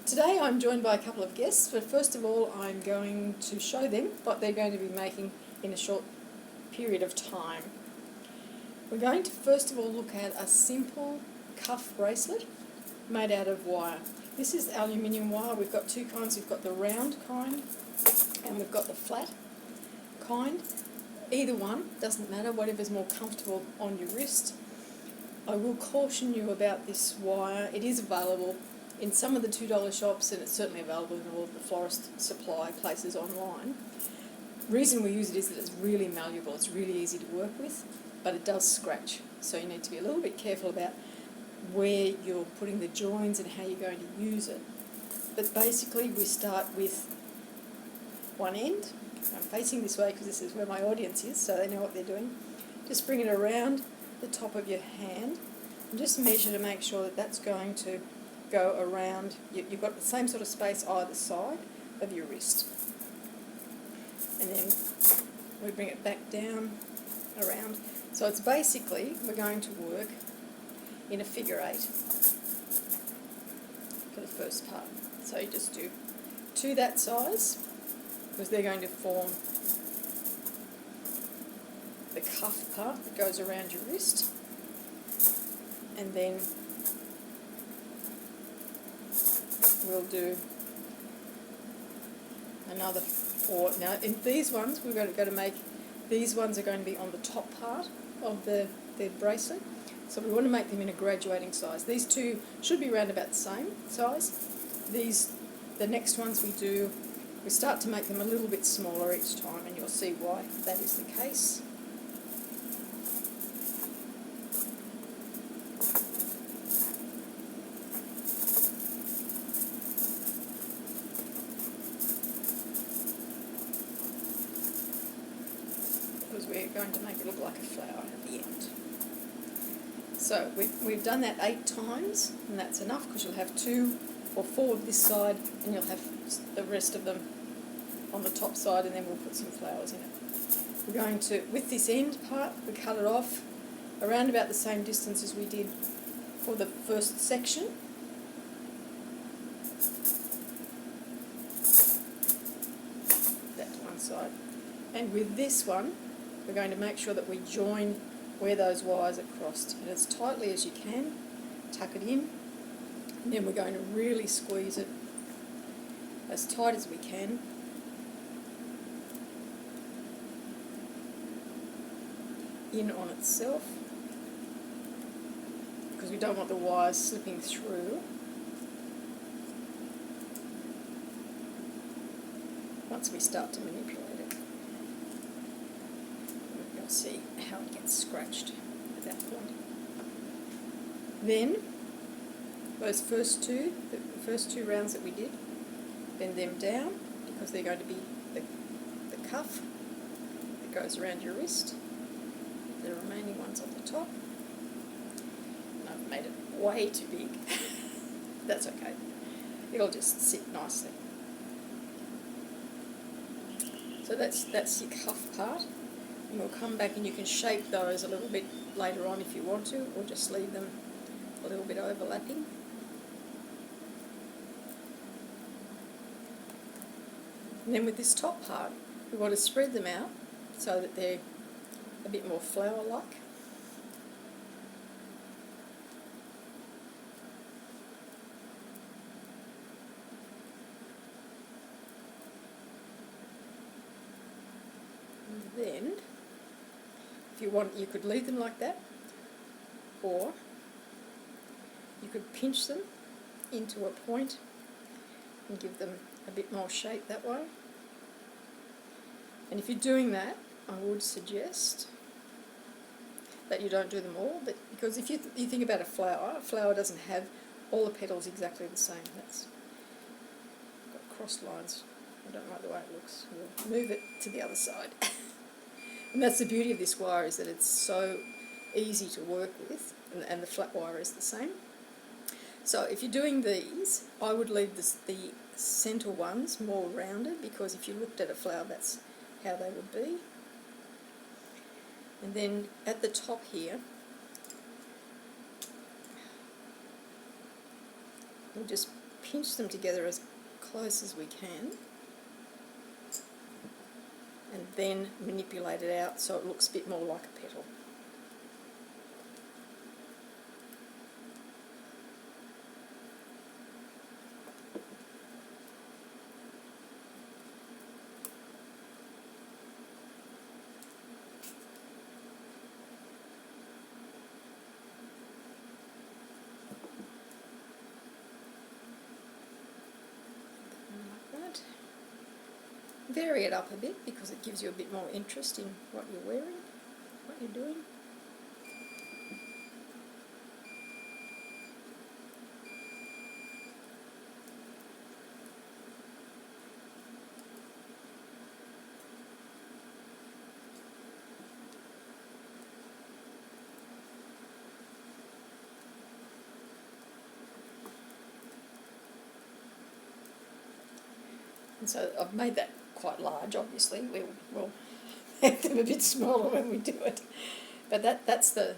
Today I'm joined by a couple of guests, but first of all I'm going to show them what they're going to be making in a short period of time. We're going to first of all look at a simple cuff bracelet made out of wire. This is aluminium wire. We've got two kinds. We've got the round kind and we've got the flat kind. Either one, doesn't matter, whatever's more comfortable on your wrist. I will caution you about this wire. It is available in some of the $2 shops, and it's certainly available in all of the florist supply places online. The reason we use it is that it's really malleable, it's really easy to work with, but it does scratch. So you need to be a little bit careful about where you're putting the joins and how you're going to use it. But basically we start with one end. I'm facing this way because this is where my audience is, so they know what they're doing. Just bring it around the top of your hand and just measure to make sure that that's going to go around. You've got the same sort of space either side of your wrist. And then we bring it back down around. So it's basically, we're going to work in a figure 8 for the first part. So you just do two that size, because they're going to form the cuff part that goes around your wrist, and then we'll do another 4. Now in these ones we're going to make, these ones are going to be on the top part of the bracelet, so we want to make them in a graduating size. These two should be around about the same size. The next ones we start to make them a little bit smaller each time, and you'll see why that is the case. Because we're going to make it look like a flower at the end. So we've done that 8 times, and that's enough, because you'll have 2 or 4 of this side, and you'll have the rest of them on the top side, and then we'll put some flowers in it. We're going to, with this end part, we cut it off around about the same distance as we did for the first section. That's one side. And with this one, we're going to make sure that we join where those wires are crossed, and as tightly as you can, tuck it in, and then we're going to really squeeze it as tight as we can. In on itself, because we don't want the wires slipping through. Once we start to manipulate it, you'll see how it gets scratched at that point. Then those first two, the first 2 rounds that we did, bend them down, because they're going to be the cuff that goes around your wrist. The remaining ones on the top. And I've made it way too big. That's okay. It'll just sit nicely. So that's your cuff part. And we'll come back and you can shape those a little bit later on if you want to, or just leave them a little bit overlapping. And then with this top part, we want to spread them out so that they're a bit more flower-like. And then, if you want, you could leave them like that, or you could pinch them into a point and give them a bit more shape that way. And if you're doing that, I would suggest that you don't do them all, but because if you think about a flower doesn't have all the petals exactly the same. That's got crossed lines. I don't like the way it looks. We'll move it to the other side. And that's the beauty of this wire, is that it's so easy to work with, and the flat wire is the same. So if you're doing these, I would leave the centre ones more rounded, because if you looked at a flower, that's how they would be. And then at the top here, we'll just pinch them together as close as we can, and then manipulate it out so it looks a bit more like a petal. Vary it up a bit because it gives you a bit more interest in what you're wearing, what you're doing. And so I've made that quite large, obviously. We'll make them a bit smaller when we do it. But that's the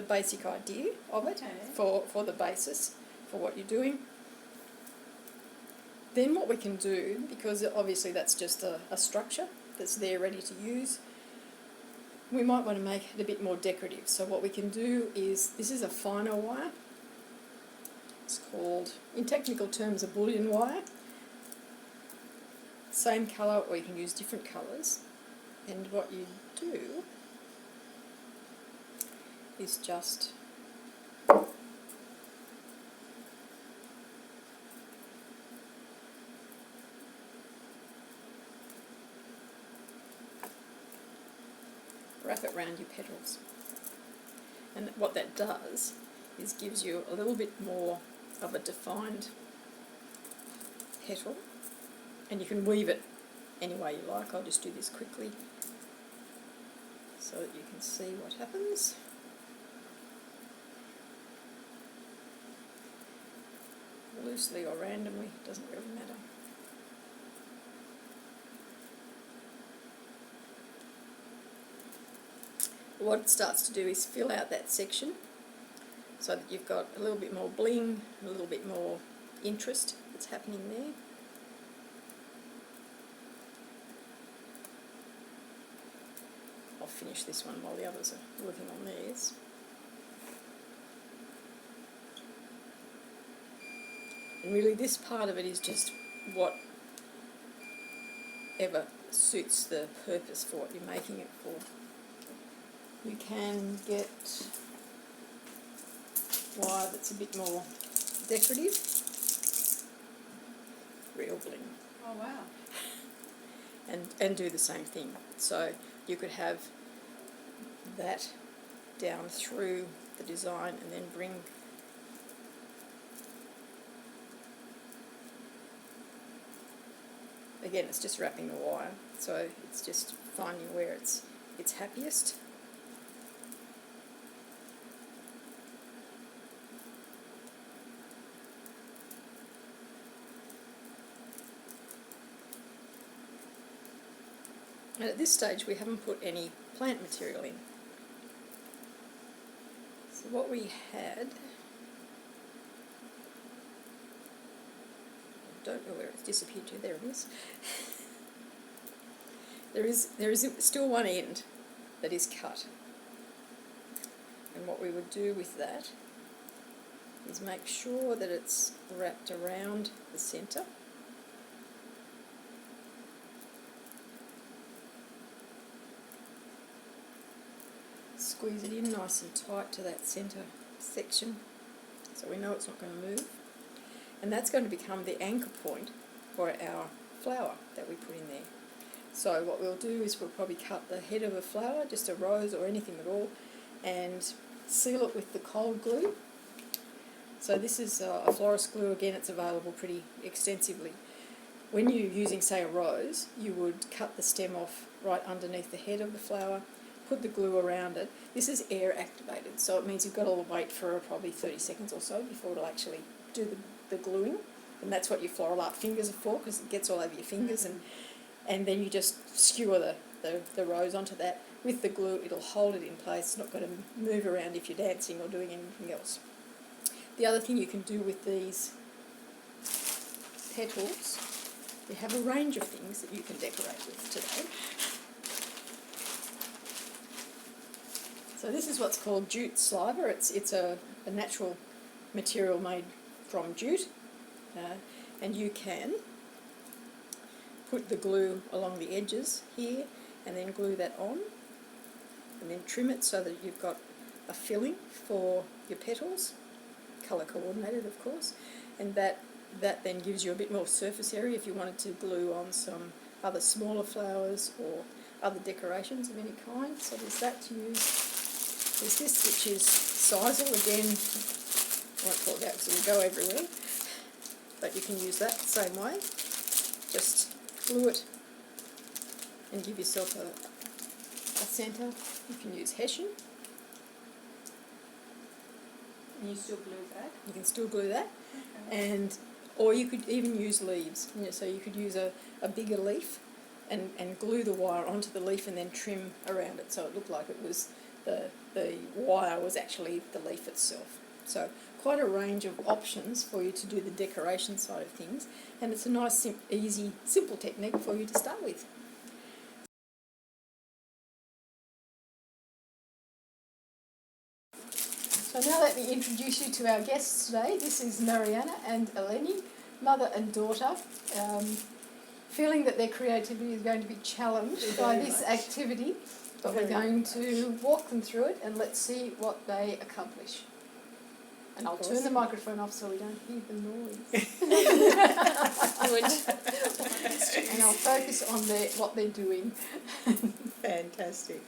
basic idea of it, okay, for the basis for what you're doing. Then what we can do, because obviously that's just a structure that's there ready to use, we might want to make it a bit more decorative. So what we can do is, this is a finer wire. It's called, in technical terms, a bullion wire. Same colour, or you can use different colours. And what you do is just wrap it around your petals. And what that does is gives you a little bit more of a defined petal. And you can weave it any way you like. I'll just do this quickly so that you can see what happens. Loosely or randomly, doesn't really matter. What it starts to do is fill out that section so that you've got a little bit more bling, a little bit more interest that's happening there. I'll finish this one while the others are working on theirs. And really this part of it is just whatever suits the purpose for what you're making it for. You can get wire that's a bit more decorative. Real bling. Oh wow. And do the same thing. So you could have that down through the design and then bring again, it's just wrapping the wire, so it's just finding where it's happiest. And at this stage we haven't put any plant material in. So what we had, I don't know where it's disappeared to, there it is. There is still one end that is cut. And what we would do with that is make sure that it's wrapped around the centre. Squeeze it in nice and tight to that centre section so we know it's not going to move. And that's going to become the anchor point for our flower that we put in there. So what we'll do is we'll probably cut the head of a flower, just a rose or anything at all, and seal it with the cold glue. So this is a florist glue. Again, it's available pretty extensively. When you're using, say, a rose, you would cut the stem off right underneath the head of the flower, put the glue around it. This is air activated, so it means you've got to wait for probably 30 seconds or so before it'll actually do the gluing. And that's what your floral art fingers are for, because it gets all over your fingers, and then you just skewer the rose onto that. With the glue, it'll hold it in place. It's not going to move around if you're dancing or doing anything else. The other thing you can do with these petals, you have a range of things that you can decorate with today. So this is what's called jute sliver. It's a natural material made from jute, and you can put the glue along the edges here and then glue that on and then trim it so that you've got a filling for your petals, colour coordinated of course, and that then gives you a bit more surface area if you wanted to glue on some other smaller flowers or other decorations of any kind. So there's that to use. There's this, which is sisal. Again, I won't pull it out because it will go everywhere, but you can use that the same way. Just glue it and give yourself a centre. You can use hessian. And you still glue that? You can still glue that. Okay. Or you could even use leaves. So you could use a bigger leaf and glue the wire onto the leaf and then trim around it so it looked like it was the wire was actually the leaf itself. So quite a range of options for you to do the decoration side of things, and it's a nice, easy, simple technique for you to start with. So now let me introduce you to our guests today. This is Marianna and Eleni, mother and daughter, feeling that their creativity is going to be challenged by this activity, but we're going to walk them through it and let's see what they accomplish. And I'll turn the microphone off so we don't hear the noise. And I'll focus on what they're doing. Fantastic.